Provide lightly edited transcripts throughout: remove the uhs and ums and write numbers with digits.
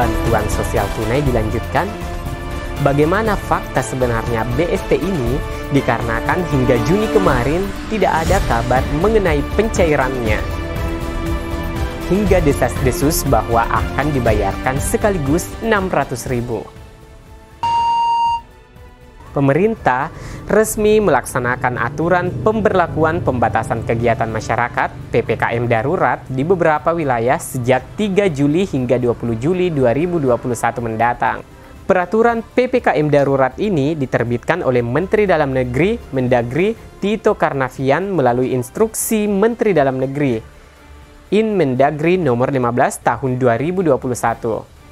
bantuan sosial tunai dilanjutkan? Bagaimana fakta sebenarnya BST ini dikarenakan hingga Juni kemarin tidak ada kabar mengenai pencairannya. Hingga desas-desus bahwa akan dibayarkan sekaligus 600.000. Pemerintah resmi melaksanakan aturan pemberlakuan pembatasan kegiatan masyarakat PPKM darurat di beberapa wilayah sejak 3 Juli hingga 20 Juli 2021 mendatang. Peraturan PPKM darurat ini diterbitkan oleh Menteri Dalam Negeri Mendagri Tito Karnavian melalui instruksi Menteri Dalam Negeri Inmendagri nomor 15 tahun 2021.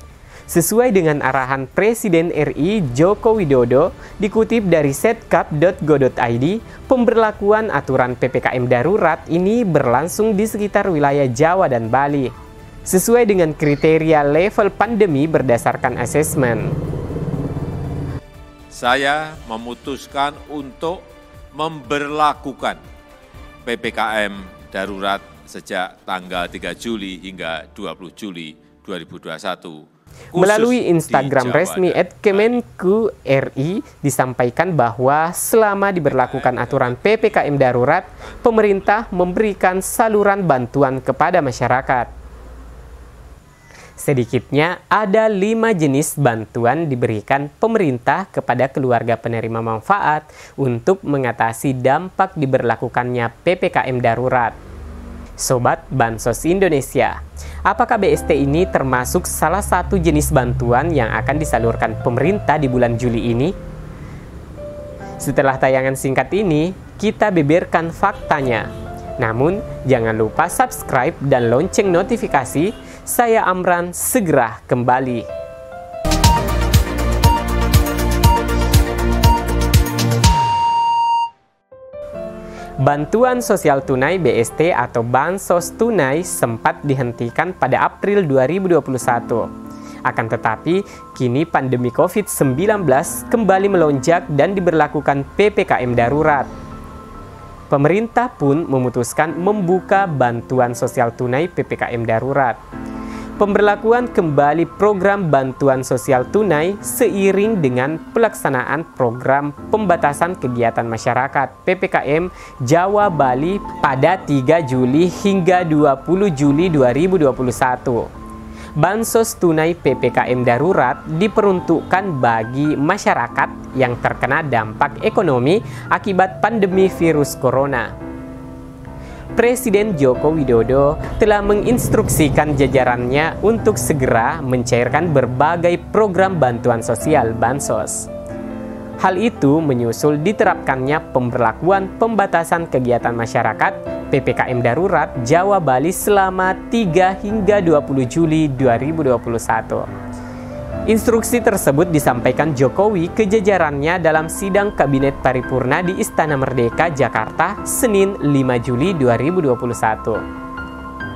Sesuai dengan arahan Presiden RI Joko Widodo, dikutip dari setkap.go.id, pemberlakuan aturan PPKM darurat ini berlangsung di sekitar wilayah Jawa dan Bali, sesuai dengan kriteria level pandemi berdasarkan asesmen. Saya memutuskan untuk memberlakukan PPKM darurat sejak tanggal 3 Juli hingga 20 Juli 2021. Melalui Instagram resmi @Kemenku.RI disampaikan bahwa selama diberlakukan aturan PPKM darurat, pemerintah memberikan saluran bantuan kepada masyarakat. Sedikitnya ada 5 jenis bantuan diberikan pemerintah kepada keluarga penerima manfaat untuk mengatasi dampak diberlakukannya PPKM darurat. Sobat Bansos Indonesia, apakah BST ini termasuk salah satu jenis bantuan yang akan disalurkan pemerintah di bulan Juli ini? Setelah tayangan singkat ini, kita beberkan faktanya. Namun, jangan lupa subscribe dan lonceng notifikasi. Saya Amran, segera kembali. Bantuan sosial tunai BST atau Bansos Tunai sempat dihentikan pada April 2021. Akan tetapi, kini pandemi COVID-19 kembali melonjak dan diberlakukan PPKM darurat. Pemerintah pun memutuskan membuka bantuan sosial tunai PPKM darurat. Pemberlakuan kembali program bantuan sosial tunai seiring dengan pelaksanaan program pembatasan kegiatan masyarakat PPKM Jawa Bali pada 3 Juli hingga 20 Juli 2021. Bansos tunai PPKM darurat diperuntukkan bagi masyarakat yang terkena dampak ekonomi akibat pandemi virus corona. Presiden Joko Widodo telah menginstruksikan jajarannya untuk segera mencairkan berbagai program bantuan sosial Bansos. Hal itu menyusul diterapkannya pemberlakuan pembatasan kegiatan masyarakat PPKM darurat Jawa Bali selama 3 hingga 20 Juli 2021. Instruksi tersebut disampaikan Jokowi ke jajarannya dalam sidang Kabinet Paripurna di Istana Merdeka, Jakarta, Senin 5 Juli 2021.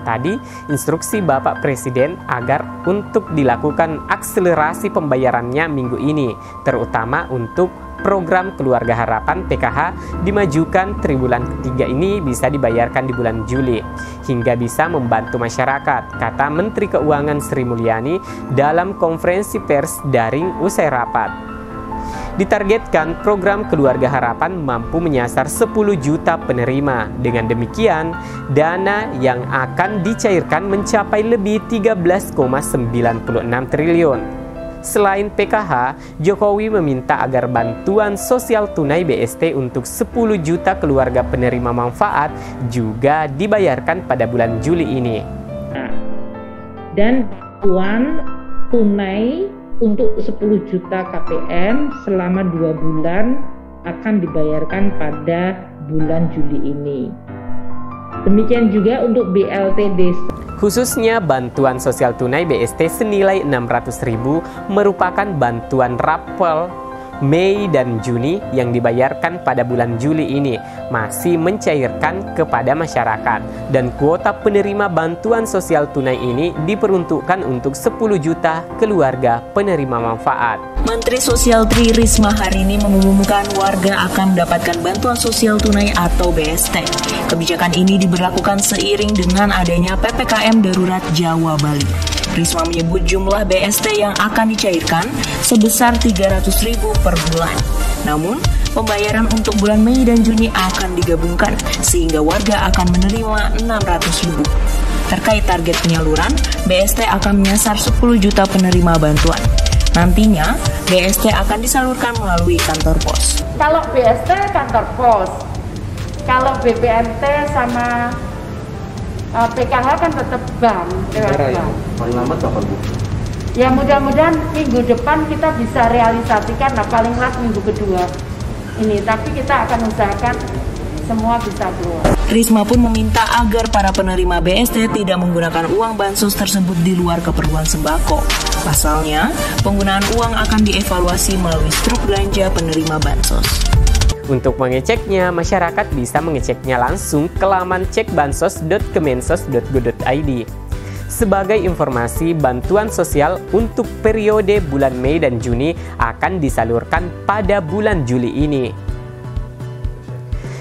Tadi, instruksi Bapak Presiden agar untuk dilakukan akselerasi pembayarannya minggu ini, terutama untuk program Keluarga Harapan PKH dimajukan triwulan ketiga ini bisa dibayarkan di bulan Juli, hingga bisa membantu masyarakat, kata Menteri Keuangan Sri Mulyani dalam konferensi pers daring usai rapat. Ditargetkan program Keluarga Harapan mampu menyasar 10 juta penerima. Dengan demikian, dana yang akan dicairkan mencapai lebih 13,96 triliun. Selain PKH, Jokowi meminta agar bantuan sosial tunai BST untuk 10 juta keluarga penerima manfaat juga dibayarkan pada bulan Juli ini. Dan bantuan tunai untuk 10 juta KPM selama 2 bulan akan dibayarkan pada bulan Juli ini. Demikian juga untuk BLT Desa. Khususnya bantuan sosial tunai BST senilai 600.000 merupakan bantuan rapel Mei dan Juni yang dibayarkan pada bulan Juli ini masih mencairkan kepada masyarakat, dan kuota penerima bantuan sosial tunai ini diperuntukkan untuk 10 juta keluarga penerima manfaat. Menteri Sosial Tri Risma hari ini mengumumkan warga akan mendapatkan bantuan sosial tunai atau BST. Kebijakan ini diberlakukan seiring dengan adanya PPKM darurat Jawa Bali. Risma menyebut jumlah BST yang akan dicairkan sebesar 300.000 per bulan. Namun, pembayaran untuk bulan Mei dan Juni akan digabungkan sehingga warga akan menerima 600.000. Terkait target penyaluran, BST akan menyasar 10 juta penerima bantuan. Nantinya, BST akan disalurkan melalui kantor pos. Kalau BST kantor pos, kalau BPNT sama PKH kan tetap bank. Paling lambat kapan, Bu? Ya mudah-mudahan minggu depan kita bisa realisasikan, paling lambat minggu kedua ini. Tapi kita akan usahakan semua bisa keluar. Risma pun meminta agar para penerima BST tidak menggunakan uang bansos tersebut di luar keperluan sembako. Pasalnya, penggunaan uang akan dievaluasi melalui struk belanja penerima bansos. Untuk mengeceknya, masyarakat bisa mengeceknya langsung ke laman cekbansos.kemensos.go.id. Sebagai informasi, bantuan sosial untuk periode bulan Mei dan Juni akan disalurkan pada bulan Juli ini.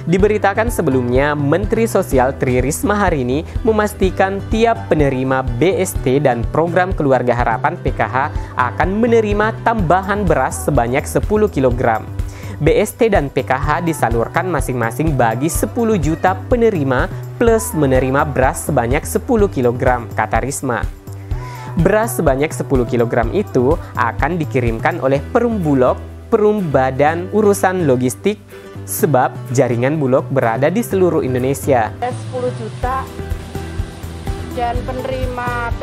Diberitakan sebelumnya, Menteri Sosial Tri Risma hari ini memastikan tiap penerima BST dan Program Keluarga Harapan PKH akan menerima tambahan beras sebanyak 10 kg. BST dan PKH disalurkan masing-masing bagi 10 juta penerima plus menerima beras sebanyak 10 kg, kata Risma. Beras sebanyak 10 kg itu akan dikirimkan oleh Perum Bulog, Perum Badan Urusan Logistik, sebab jaringan Bulog berada di seluruh Indonesia. 10 juta dan penerima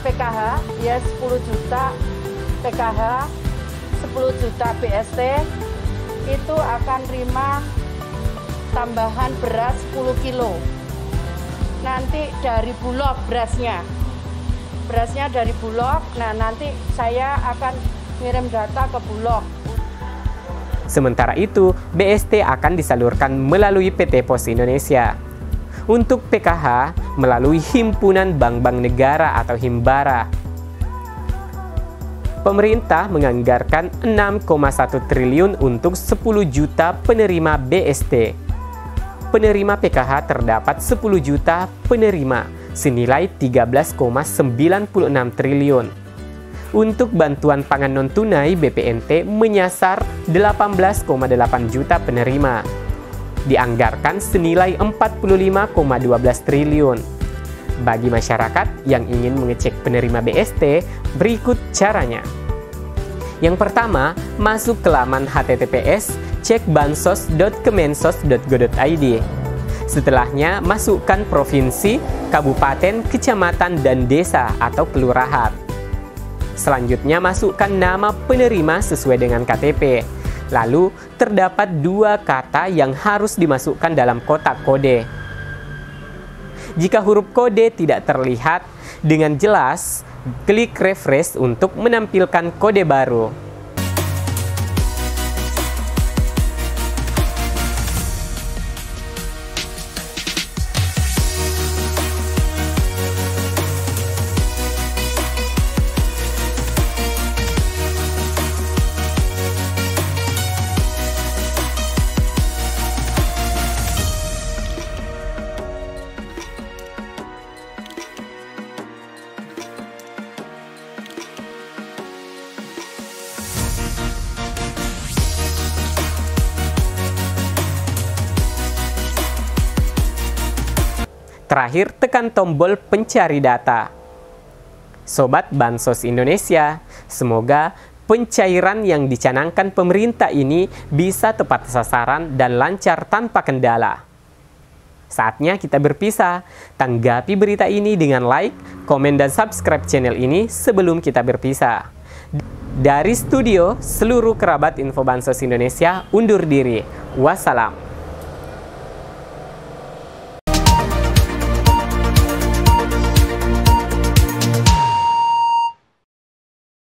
PKH ya 10 juta PKH, 10 juta BST itu akan terima tambahan beras 10 kilo. Nanti dari Bulog berasnya dari Bulog. Nah nanti saya akan ngirim data ke Bulog. Sementara itu, BST akan disalurkan melalui PT Pos Indonesia. Untuk PKH, melalui Himpunan Bank-Bank Negara atau Himbara. Pemerintah menganggarkan 6,1 triliun untuk 10 juta penerima BST. Penerima PKH terdapat 10 juta penerima, senilai 13,96 triliun. Untuk bantuan pangan non-tunai, BPNT menyasar 18,8 juta penerima. Dianggarkan senilai 45,12 triliun. Bagi masyarakat yang ingin mengecek penerima BST, berikut caranya. Yang pertama, masuk ke laman https cekbansos.kemensos.go.id. Setelahnya, masukkan provinsi, kabupaten, kecamatan, dan desa atau kelurahan. Selanjutnya, masukkan nama penerima sesuai dengan KTP. Lalu, terdapat 2 kata yang harus dimasukkan dalam kotak kode. Jika huruf kode tidak terlihat dengan jelas, klik refresh untuk menampilkan kode baru. Terakhir, tekan tombol pencari data. Sobat Bansos Indonesia, semoga pencairan yang dicanangkan pemerintah ini bisa tepat sasaran dan lancar tanpa kendala. Saatnya kita berpisah. Tanggapi berita ini dengan like, komen, dan subscribe channel ini sebelum kita berpisah. Dari studio, seluruh kerabat Info Bansos Indonesia undur diri. Wassalam.